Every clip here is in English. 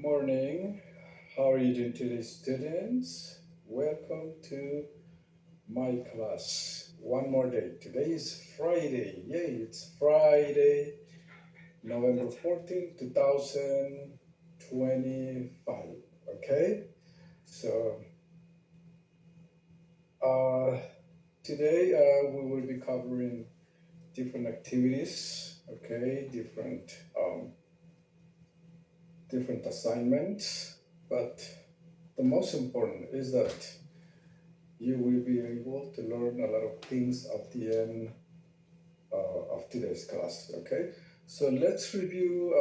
Morning. How are you doing today, students? Welcome to my class. One more day. Today is Friday. Yay, it's Friday, November 14th, 2025. Okay? So, uh, today we will be covering different activities, okay? Different assignments. But the most important is that you will be able to learn a lot of things at the end of today's class. Okay, so let's review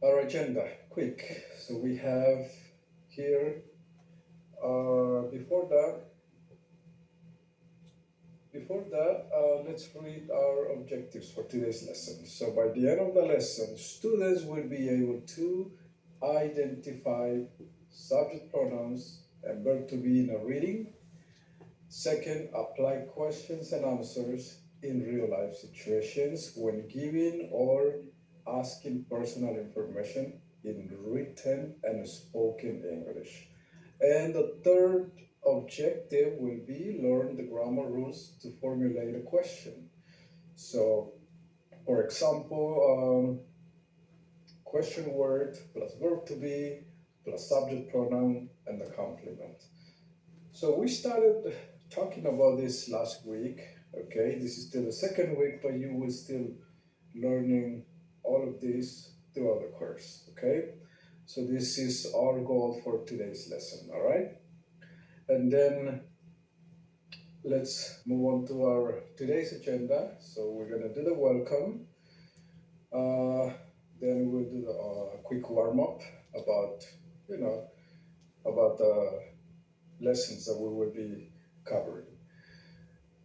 our agenda quick. So we have here before that let's read our objectives for today's lesson. So by the end of the lesson, students will be able to identify subject pronouns and verb to be in a reading. Second, apply questions and answers in real life situations when giving or asking personal information in written and spoken English. And the third objective will be learn the grammar rules to formulate a question. So, for example, question word plus verb to be plus subject pronoun and the complement. So we started talking about this last week. Okay, this is still the second week, but you will still learning all of this throughout the course. Okay, so this is our goal for today's lesson. All right, and then let's move on to our today's agenda. So we're gonna do the welcome. Uh, then we'll do the quick warm up about you know about the lessons that we will be covering.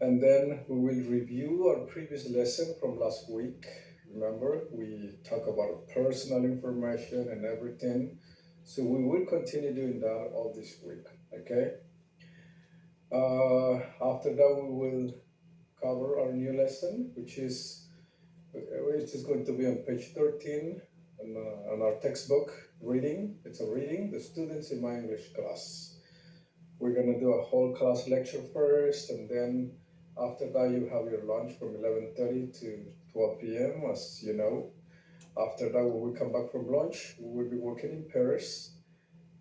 And then we will review our previous lesson from last week. Remember, we talk about personal information and everything. So we will continue doing that all this week. Okay. After that, we will cover our new lesson, which is going to be on page 13 on our textbook reading. It's a reading, the students in my English class. We're going to do a whole class lecture first, and then after that you have your lunch from 11:30 to 12 p.m. As you know. After that, when we come back from lunch, we will be working in pairs,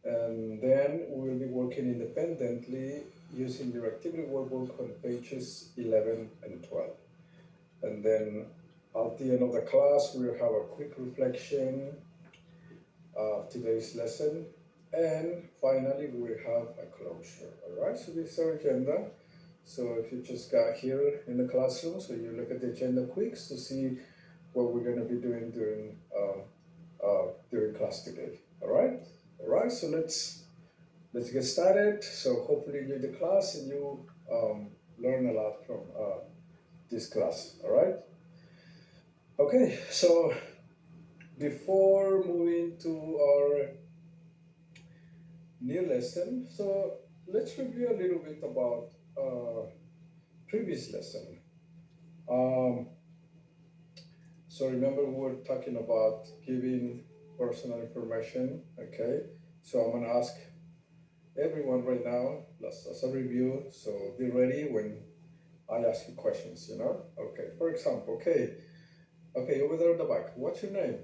and then we will be working independently using your activity workbook on pages 11 and 12. And then at the end of the class, we'll have a quick reflection of today's lesson, and finally we'll have a closure. All right, so this is our agenda. So if you just got here in the classroom, so you look at the agenda quick to see what we're going to be doing during class today. All right. So let's get started. So hopefully you enjoy the class and you learn a lot from this class. All right. Okay. So before moving to our new lesson, so let's review a little bit about previous lesson. Um, so remember we were talking about giving personal information, okay? So I'm gonna ask everyone right now, as a review, so be ready when I ask you questions, Okay, for example, okay, over there at the back, what's your name?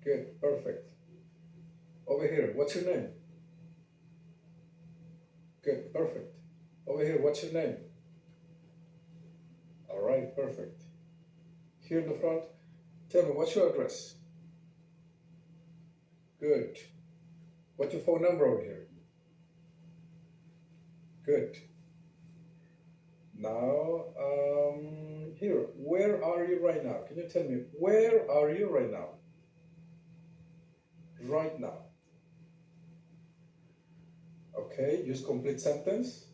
Good, perfect. Over here, what's your name? Good, perfect. Over here, what's your name? All right, perfect. Here in the front, tell me, what's your address? Good. What's your phone number over here? Good. Now, here, where are you right now? Can you tell me, where are you right now? Right now. Okay, use complete sentence.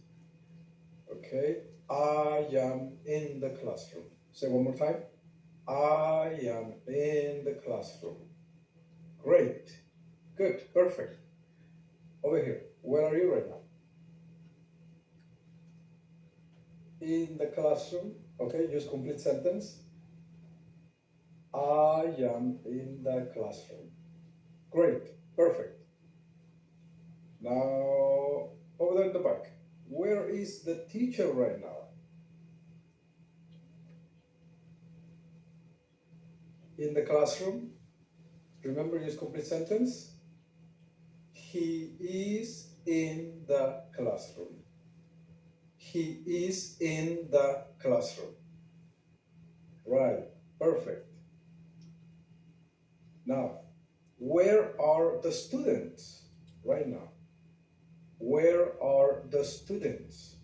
Okay, I am in the classroom. Say one more time. I am in the classroom. Great. Good, perfect. Over here, where are you right now? In the classroom. Okay, use complete sentence. I am in the classroom. Great, perfect. Now, over there in the back, where is the teacher right now? In the classroom. Remember, use complete sentence. He is in the classroom. He is in the classroom. Right, perfect. Now, where are the students right now? Where are the students?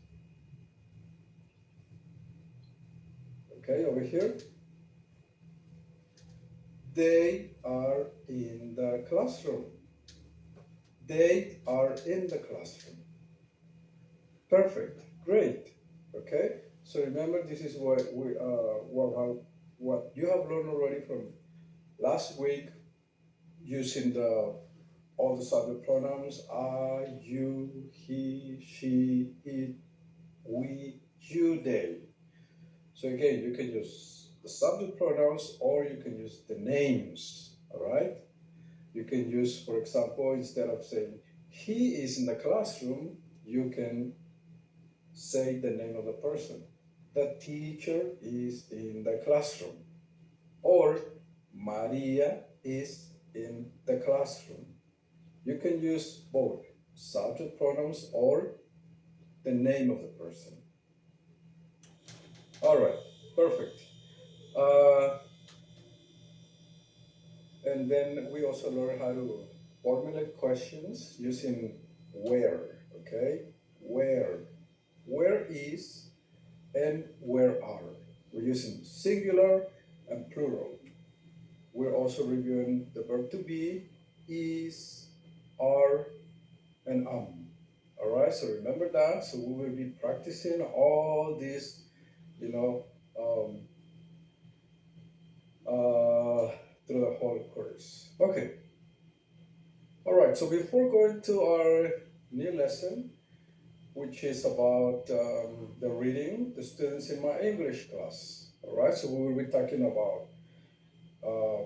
Okay, over here. They are in the classroom. They are in the classroom. Perfect. Great. Okay. So remember, this is what you have learned already from last week, using the all the subject pronouns: I, you, he, she, it, we, you, they. So again, you can use the subject pronouns or you can use the names. All right. You can use, for example, instead of saying he is in the classroom, you can say the name of the person. The teacher is in the classroom. Or Maria is in the classroom. You can use both subject pronouns or the name of the person. All right, perfect. Uh, and then we also learn how to formulate questions using where, okay? Where. Where is and where are. We're using singular and plural. We're also reviewing the verb to be, is, are, and All right, so remember that. So we will be practicing all these, you know, um, uh, through the whole course. Okay. All right. So before going to our new lesson, which is about the reading, the students in my English class. All right. So we will be talking about uh,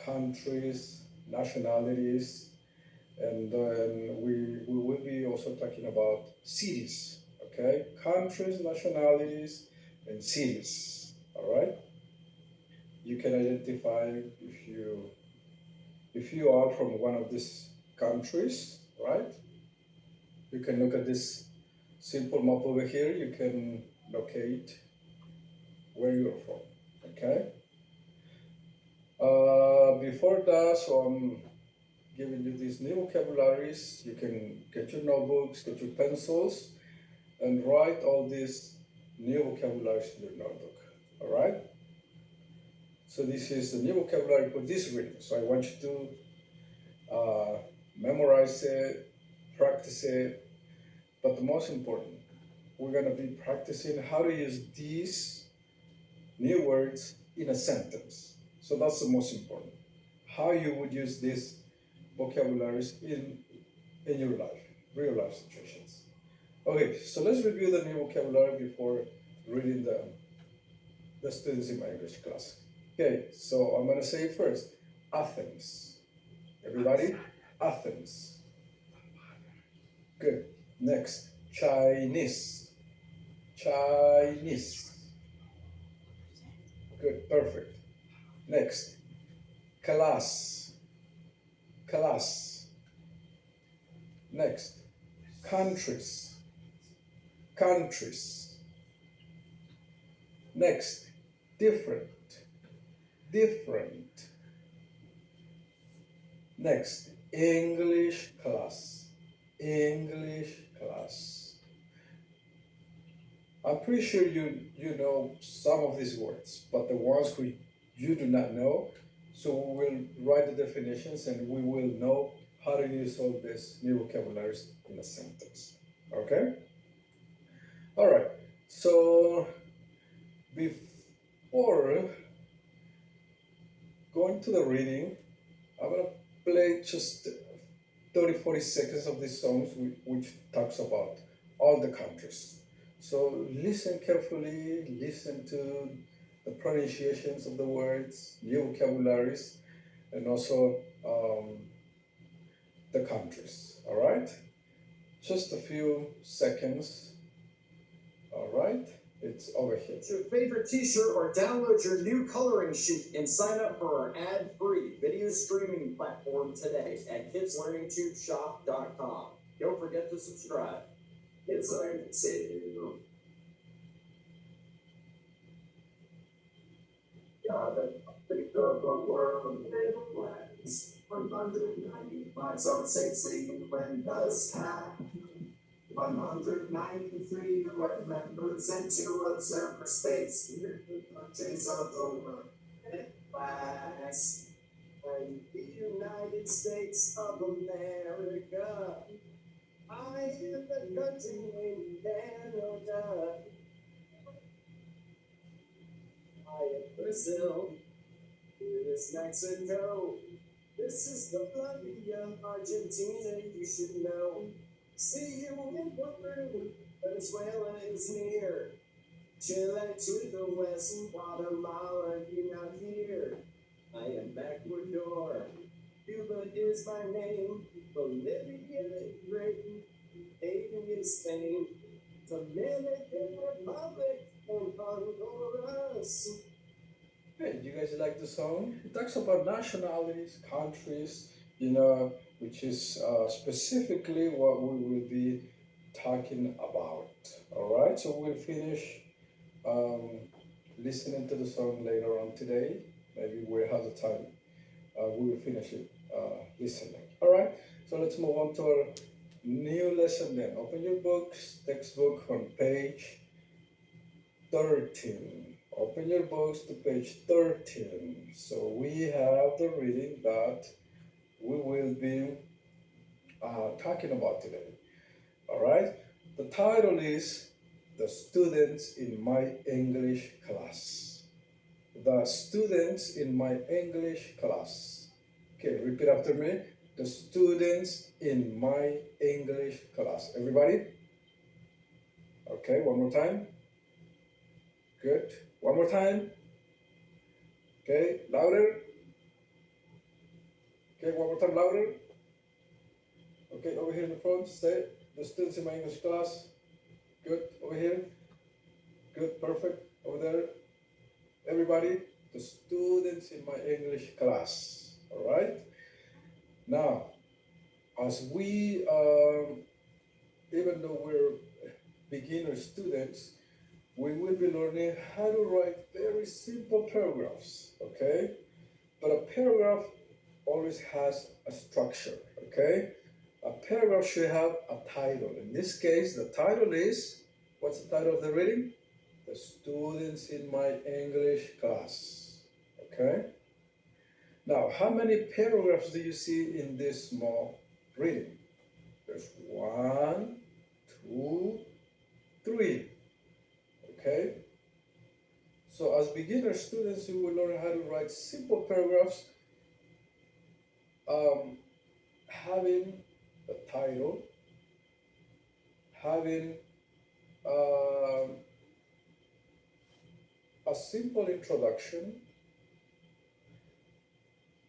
countries, nationalities, and then we will be also talking about cities. Okay, countries, nationalities, and cities. All right, you can identify if you are from one of these countries, right? You can look at this simple map over here. You can locate where you're from. Okay. Before that, so I'm giving you these new vocabularies. You can get your notebooks, get your pencils, and write all these new vocabularies in your notebook. All right? So this is the new vocabulary for this reading. So I want you to memorize it, practice it, but the most important, we're going to be practicing how to use these new words in a sentence. So that's the most important. How you would use these vocabularies in your life, real life situations. Okay, so let's review the new vocabulary before reading the students in my English class. Okay, so I'm gonna say it first. Athens. Everybody, Athens. Good. Next, Chinese. Chinese. Good, perfect. Next, class. Class. Next, countries. Countries. Next, different. Different. Next, English class. English class. I'm pretty sure you know some of these words, but the ones who you do not know, so we will write the definitions and we will know how to use all these new vocabularies in a sentence. Okay? All right. So before going to the reading, I'm gonna play just 30, 40 seconds of this song which talks about all the countries. So listen carefully, listen to the pronunciations of the words, new vocabularies, and also the countries. All right? Just a few seconds. All right? It's over here. Get your favorite t-shirt or download your new coloring sheet and sign up for our ad-free video streaming platform today at kidslearningtubeshop.com. Don't forget to subscribe. Kids Learning Tube. God, the world never plans. 195 songs singing when does time. 193 members and to observe for states, countries of the world, and flags. And the United States of America. I am the country named Canada. I am Brazil. Here is Mexico. This is Colombia, Argentina, you should know. See you in Peru, Venezuela is near. Chile to the west, Guatemala, you're not here. I am Ecuador, Cuba is my name. Bolivia is great, Haiti is Spain. Dominican Republic, and Honduras. Hey, do you guys like the song? It talks about nationalities, countries, which is specifically what we will be talking about. All right, so we'll finish um, listening to the song later on today. Maybe we have the time. We will finish it listening. All right, so let's move on to our new lesson then. Open your books, textbook on page 13. Open your books to page 13. So we have the reading that we will be talking about today. All right. The title is The Students in My English Class. The Students in My English Class. Okay, repeat after me. The students in my English class. Everybody? Okay, one more time. Good. One more time. Okay, louder. Okay, one more time, louder. Okay, over here in the front, say the students in my English class. Good, over here. Good, perfect. Over there. Everybody, the students in my English class. All right. Now, as we, even though we're beginner students, we will be learning how to write very simple paragraphs. Okay, but a paragraph always has a structure. Okay. A paragraph should have a title. In this case, the title is, what's the title of the reading? The Students in My English Class. Okay? Now, how many paragraphs do you see in this small reading? There's 1, 2, 3. Okay? So as beginner students, you will learn how to write simple paragraphs, having the title, having a simple introduction,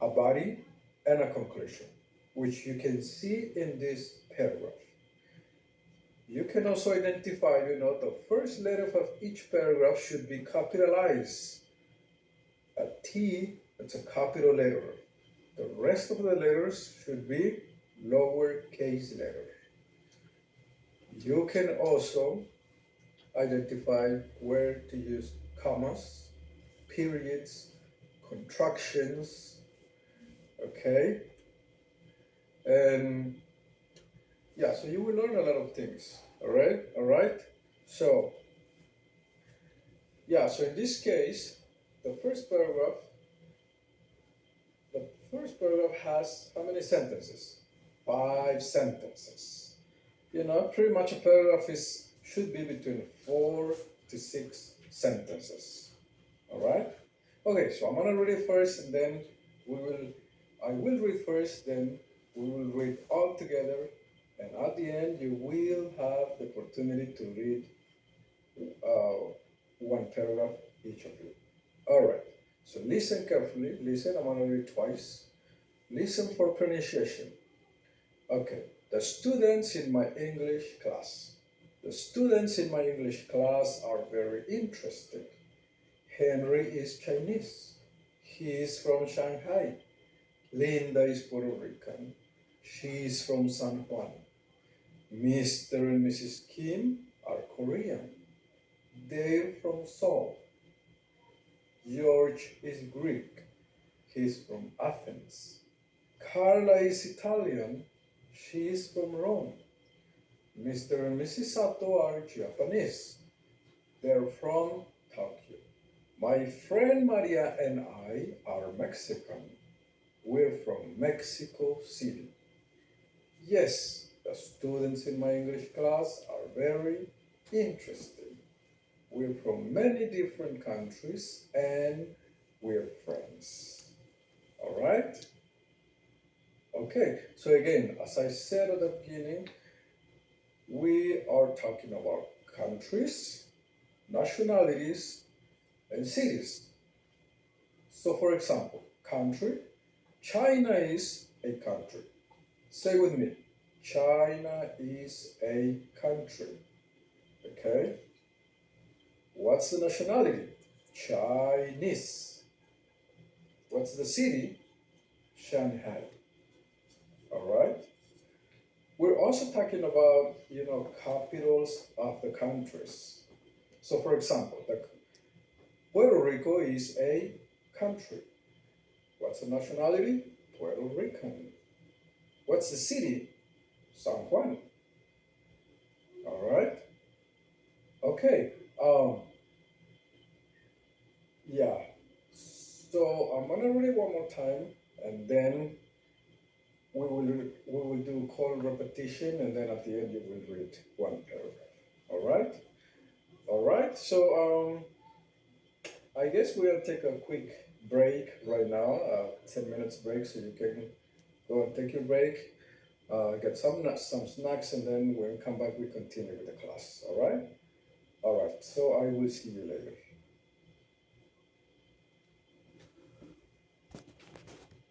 a body, and a conclusion, which you can see in this paragraph. You can also identify, the first letter of each paragraph should be capitalized. A T, it's a capital letter. The rest of the letters should be lowercase letters. You can also identify where to use commas, periods, contractions, okay? And yeah, so you will learn a lot of things, all right? So, yeah, so in this case, the first paragraph has how many sentences? 5 sentences. Pretty much a paragraph should be between 4 to 6 sentences. All right? Okay, so I'm gonna read it first, and then I will read first, then we will read all together, and at the end you will have the opportunity to read one paragraph each of you. All right. So listen carefully. Listen, I'm gonna read twice. Listen for pronunciation. Okay. The students in my English class. The students in my English class are very interested. Henry is Chinese. He is from Shanghai. Linda is Puerto Rican. She is from San Juan. Mr. and Mrs. Kim are Korean. They're from Seoul. George is Greek. He's from Athens. Carla is Italian. She is from Rome. Mr. and Mrs. Sato are Japanese. They're from Tokyo. My friend Maria and I are Mexican. We're from Mexico City. Yes, the students in my English class are very interesting. We're from many different countries and we're friends. All right? Okay, so again, as I said at the beginning, we are talking about countries, nationalities, and cities. So, for example, country, China is a country. Say with me, China is a country. Okay? What's the nationality? Chinese. What's the city? Shanghai. All right? We're also talking about, capitals of the countries. So, for example, Puerto Rico is a country. What's the nationality? Puerto Rican. What's the city? San Juan. All right? Okay. Yeah. So I'm gonna read it one more time, and then we will do call repetition, and then at the end you will read one paragraph. All right. All right. So I guess we'll take a quick break right now, 10 minutes break, so you can go and take your break, get some snacks, and then when we come back, we continue with the class. All right. All right. So I will see you later.